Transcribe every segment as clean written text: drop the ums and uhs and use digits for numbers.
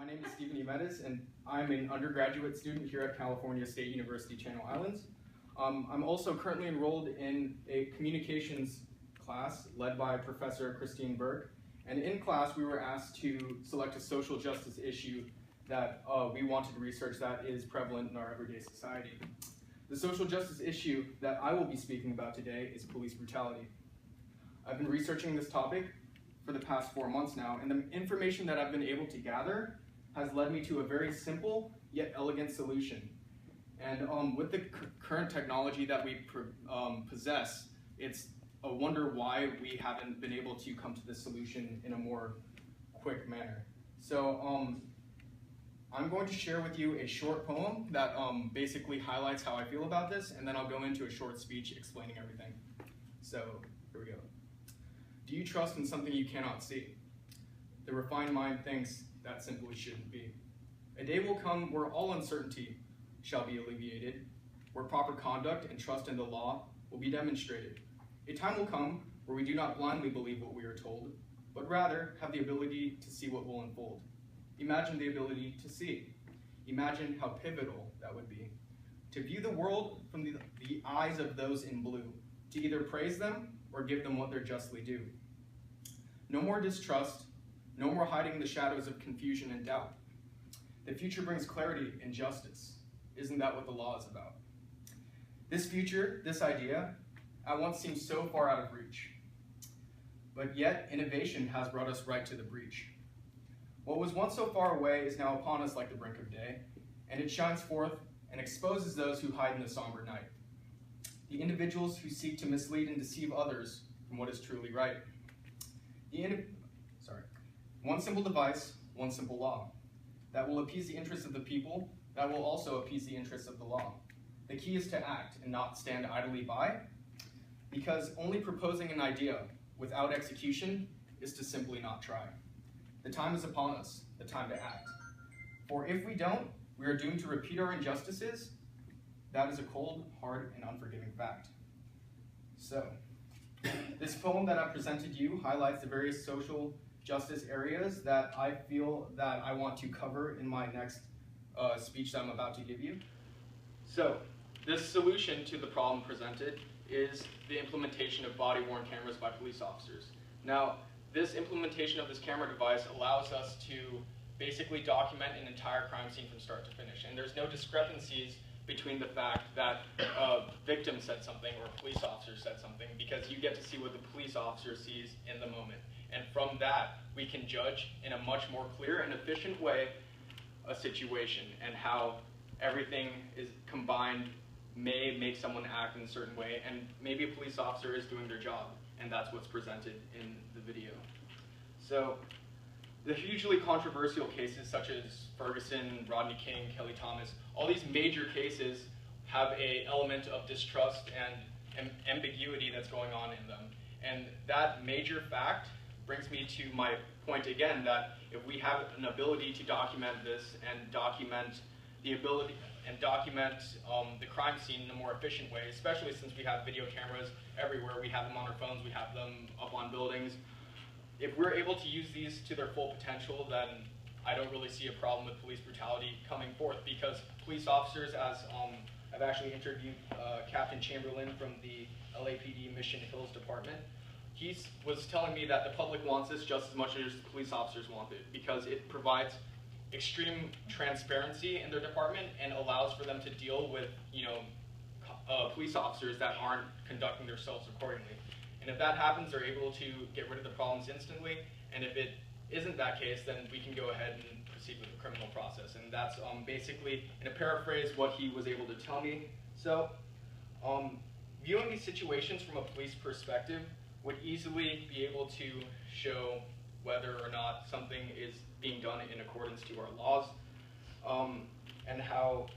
My name is David-Hemedes, and I'm an undergraduate student here at California State University Channel Islands. I'm also currently enrolled in a communications class led by Professor Christine Burke. And in class, we were asked to select a social justice issue that we wanted to research that is prevalent in our everyday society. The social justice issue that I will be speaking about today is police brutality. I've been researching this topic for the past 4 months now, and the information that I've been able to gather has led me to a very simple yet elegant solution. And with the current technology that we possess, it's a wonder why we haven't been able to come to this solution in a more quick manner. So I'm going to share with you a short poem that basically highlights how I feel about this, and then I'll go into a short speech explaining everything. So here we go. Do you trust in something you cannot see? The refined mind thinks that simply shouldn't be. A day will come where all uncertainty shall be alleviated, where proper conduct and trust in the law will be demonstrated. A time will come where we do not blindly believe what we are told, but rather have the ability to see what will unfold. Imagine the ability to see. Imagine how pivotal that would be. To view the world from the eyes of those in blue, to either praise them or give them what they're justly due. No more distrust, no more hiding the shadows of confusion and doubt. The future brings clarity and justice. Isn't that what the law is about? This future, this idea, at once seemed so far out of reach. But yet, innovation has brought us right to the breach. What was once so far away is now upon us like the brink of day, and it shines forth and exposes those who hide in the somber night. The individuals who seek to mislead and deceive others from what is truly right. One simple device, one simple law, that will appease the interests of the people, that will also appease the interests of the law. The key is to act and not stand idly by, because only proposing an idea without execution is to simply not try. The time is upon us, the time to act. For if we don't, we are doomed to repeat our injustices. That is a cold, hard, and unforgiving fact. So, this poem that I presented you highlights the various social justice areas that I feel that I want to cover in my next speech that I'm about to give you. So, this solution to the problem presented is the implementation of body-worn cameras by police officers. Now, this implementation of this camera device allows us to basically document an entire crime scene from start to finish, and there's no discrepancies between the fact that a victim said something or a police officer said something, because you get to see what the police officer sees in the moment. And from that, we can judge in a much more clear and efficient way a situation, and how everything is combined may make someone act in a certain way, and maybe a police officer is doing their job, and that's what's presented in the video. So, the hugely controversial cases such as Ferguson, Rodney King, Kelly Thomas, all these major cases have an element of distrust and ambiguity that's going on in them. And that major fact brings me to my point again, that if we have an ability to document this and document the crime scene in a more efficient way, especially since we have video cameras everywhere, we have them on our phones, we have them up on buildings. If we're able to use these to their full potential, then I don't really see a problem with police brutality coming forth, because police officers, as I've actually interviewed Captain Chamberlain from the LAPD Mission Hills Department, he was telling me that the public wants this just as much as police officers want it, because it provides extreme transparency in their department and allows for them to deal with, police officers that aren't conducting themselves accordingly. And if that happens, they're able to get rid of the problems instantly. And if it isn't that case, then we can go ahead and proceed with the criminal process. And that's basically, in a paraphrase, what he was able to tell me. So, viewing these situations from a police perspective would easily be able to show whether or not something is being done in accordance to our laws, and how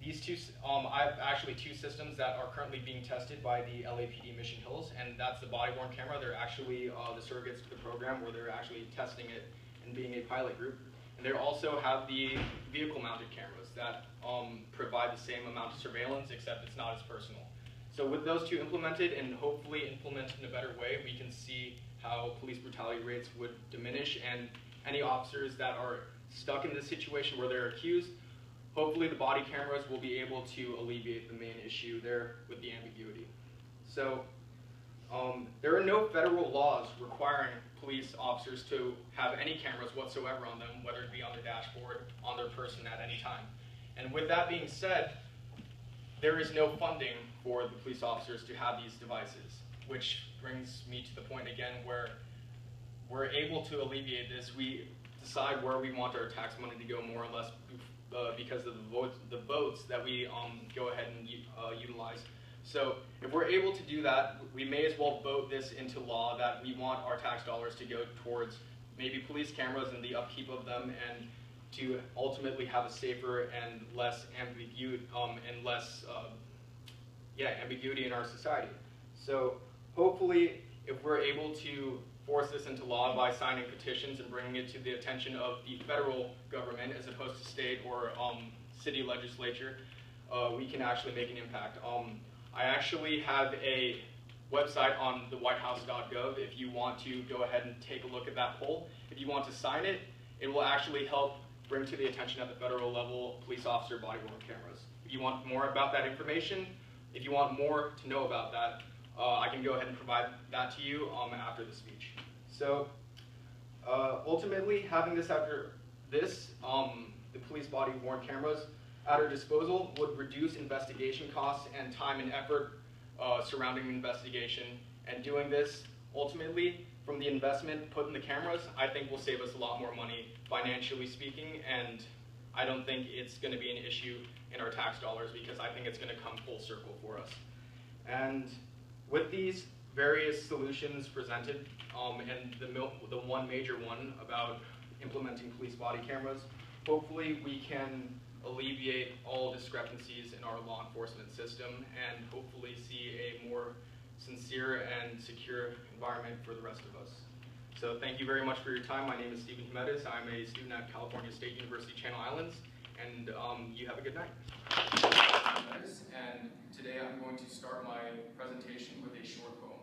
these two, I have actually 2 systems that are currently being tested by the LAPD Mission Hills, and that's the body-worn camera. They're actually the surrogates to the program, where they're actually testing it and being a pilot group. And they also have the vehicle-mounted cameras that provide the same amount of surveillance, except it's not as personal. So with those 2 implemented, and hopefully implemented in a better way, we can see how police brutality rates would diminish, and any officers that are stuck in this situation where they're accused, hopefully the body cameras will be able to alleviate the main issue there with the ambiguity. So there are no federal laws requiring police officers to have any cameras whatsoever on them, whether it be on their dashboard, on their person at any time. And with that being said, there is no funding for the police officers to have these devices, which brings me to the point again where we're able to alleviate this. We decide where we want our tax money to go more or less because of the votes that we go ahead and utilize. So if we're able to do that, we may as well vote this into law that we want our tax dollars to go towards maybe police cameras and the upkeep of them, and to ultimately have a safer and less ambiguity ambiguity in our society. So hopefully, if we're able to force this into law by signing petitions and bringing it to the attention of the federal government as opposed to state or city legislature, we can actually make an impact. I actually have a website on the whitehouse.gov if you want to go ahead and take a look at that poll. If you want to sign it, it will actually help bring to the attention at the federal level police officer body-worn cameras. If you want more about that information, if you want more to know about that, I can go ahead and provide that to you after the speech. So ultimately, having this after this, the police body-worn cameras at our disposal would reduce investigation costs and time and effort surrounding the investigation. And doing this, ultimately, from the investment put in the cameras, I think will save us a lot more money, financially speaking, and I don't think it's going to be an issue in our tax dollars because I think it's going to come full circle for us. And with these various solutions presented, and the one major one about implementing police body cameras, hopefully we can alleviate all discrepancies in our law enforcement system and hopefully see a more sincere and secure environment for the rest of us. So thank you very much for your time. My name is David-Hemedes. I'm a student at California State University, Channel Islands, and you have a good night. And today I'm going to start my presentation with a short poem.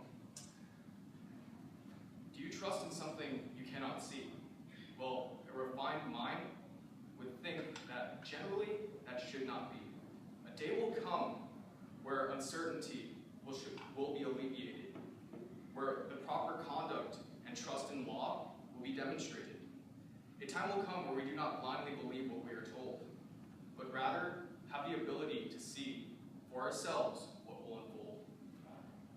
Do you trust in something you cannot see? Well, a refined mind would think that generally that should not be. A day will come where uncertainty will be alleviated, where the proper conduct and trust in law will be demonstrated. A time will come where we do not blindly believe what we are told, but rather have the ability to see for ourselves what will unfold.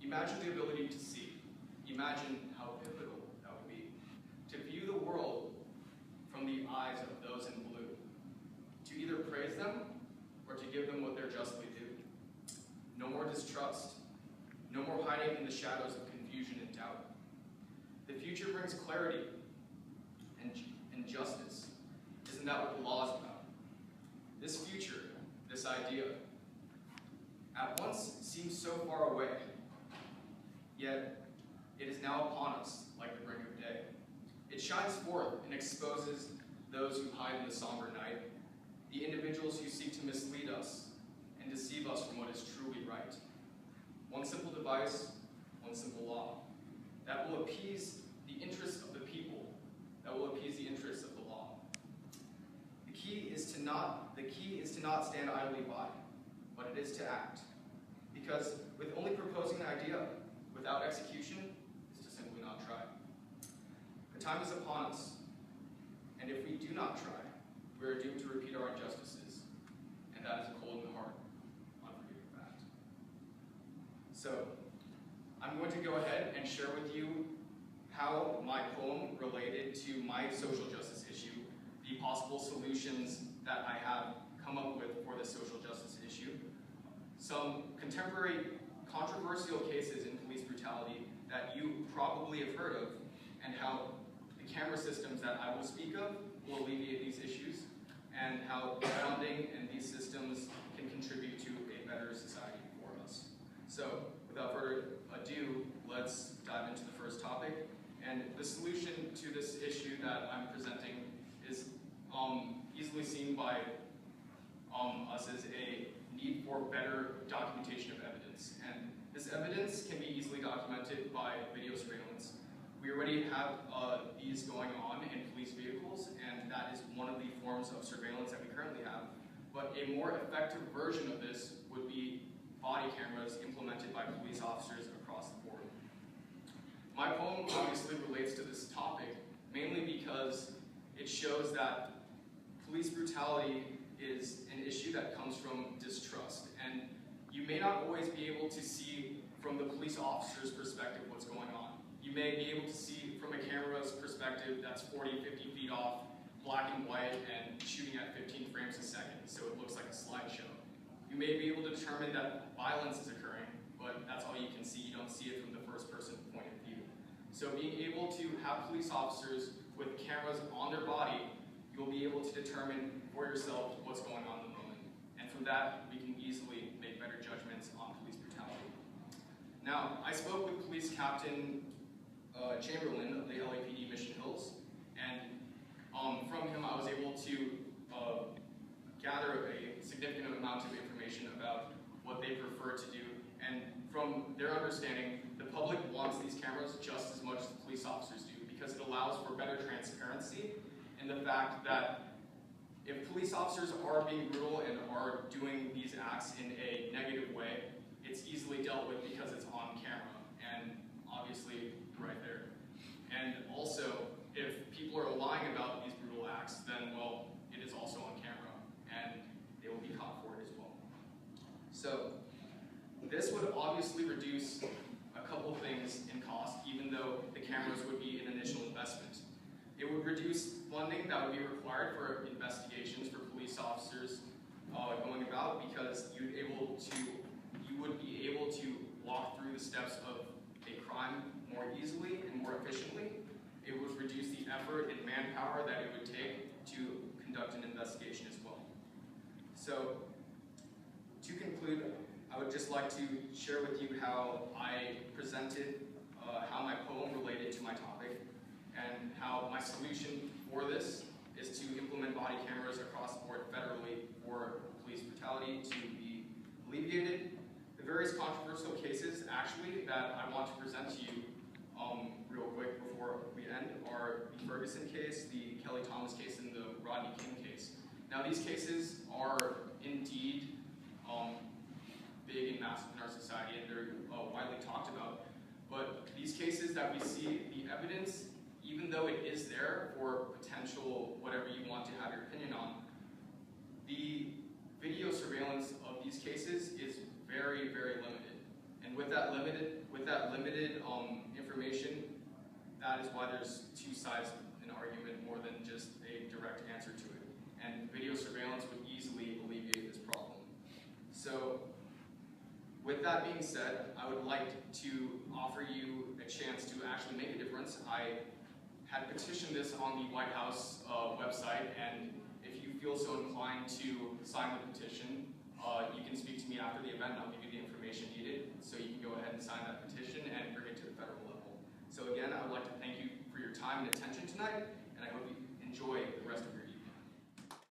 Imagine the ability to see. Imagine how pivotal that would be. To view the world from the eyes of those in blue. To either praise them or to give them what they're justly due. No more distrust. No more hiding in the shadows of confusion and doubt. The future brings clarity and justice. Isn't that what the law is about? This future, this idea, at once seems so far away, yet it is now upon us like the brink of day. It shines forth and exposes those who hide in the somber night, the individuals who seek to mislead us and deceive us from what is truly right. One simple device, one simple law, that will appease the interests of the people, that will appease the interests of the law. The key is to not stand idly by, but it is to act. Because with only proposing an idea without execution is to simply not try. The time is upon us, and if we do not try, we are doomed to repeat our injustices, and that is a cold in the heart, unforgiving fact. So, I'm going to go ahead and share with you how my poem related to my social justice issue, the possible solutions that I have come up with for this social justice issue, some contemporary controversial cases in police brutality that you probably have heard of, and how the camera systems that I will speak of will alleviate these issues, and how funding and these systems can contribute to a better society for us. So, without further ado, let's dive into the first topic. And the solution to this issue that I'm presenting is easily seen by us as a need for better documentation of evidence. And this evidence can be easily documented by video surveillance. We already have these going on in police vehicles, and that is one of the currently have, but a more effective version of this would be body cameras implemented by police officers across the board. My poem obviously relates to this topic, mainly because it shows that police brutality is an issue that comes from distrust, and you may not always be able to see from the police officer's perspective what's going on. You may be able to see from a camera's perspective that's 40, 50 feet off, black and white, and shooting at 15 frames a second, so it looks like a slideshow. You may be able to determine that violence is occurring, but that's all you can see. You don't see it from the first person point of view. So being able to have police officers with cameras on their body, you'll be able to determine for yourself what's going on in the moment. And from that, we can easily make better judgments on police brutality. Now, I spoke with Police Captain Chamberlain of the LAPD Mission Hills, and from him I was able to gather a significant amount of information about what they prefer to do. And from their understanding, the public wants these cameras just as much as the police officers do, because it allows for better transparency in the fact that if police officers are being brutal and are doing these acts in a negative way, it's easily dealt with because it's on camera, and obviously right there. And also, if people are lying about these brutal acts, then, well, it is also on camera, and they will be caught for it as well. So, this would obviously reduce a couple things in cost, even though the cameras would be an initial investment. It would reduce funding that would be required for investigations for police officers going about, because you would be able to walk through the steps of a crime more easily and more efficiently. It would reduce the effort and manpower that it would take to conduct an investigation as well. So, to conclude, I would just like to share with you how I presented how my poem related to my topic, and how my solution for this is to implement body cameras across the board federally for police brutality to be alleviated. The various controversial cases, actually, that I want to present to you real quick before we end are the Ferguson case, the Kelly Thomas case, and the Rodney King case. Now, these cases are indeed big and massive in our society, and they're widely talked about. But these cases that we see, the evidence, even though it is there for potential whatever you want to have your opinion on, the video surveillance of these cases is very, very limited. And with that limited information, that is why there's two sides of an argument more than just a direct answer to it. And video surveillance would easily alleviate this problem. So, with that being said, I would like to offer you a chance to actually make a difference. I had petitioned this on the White House website, and if you feel so inclined to sign the petition, you can speak to me after the event, and I'll give you the information needed, so you can go ahead and sign that petition and bring it to the federal level. So again, I would like to thank you for your time and attention tonight, and I hope you enjoy the rest of your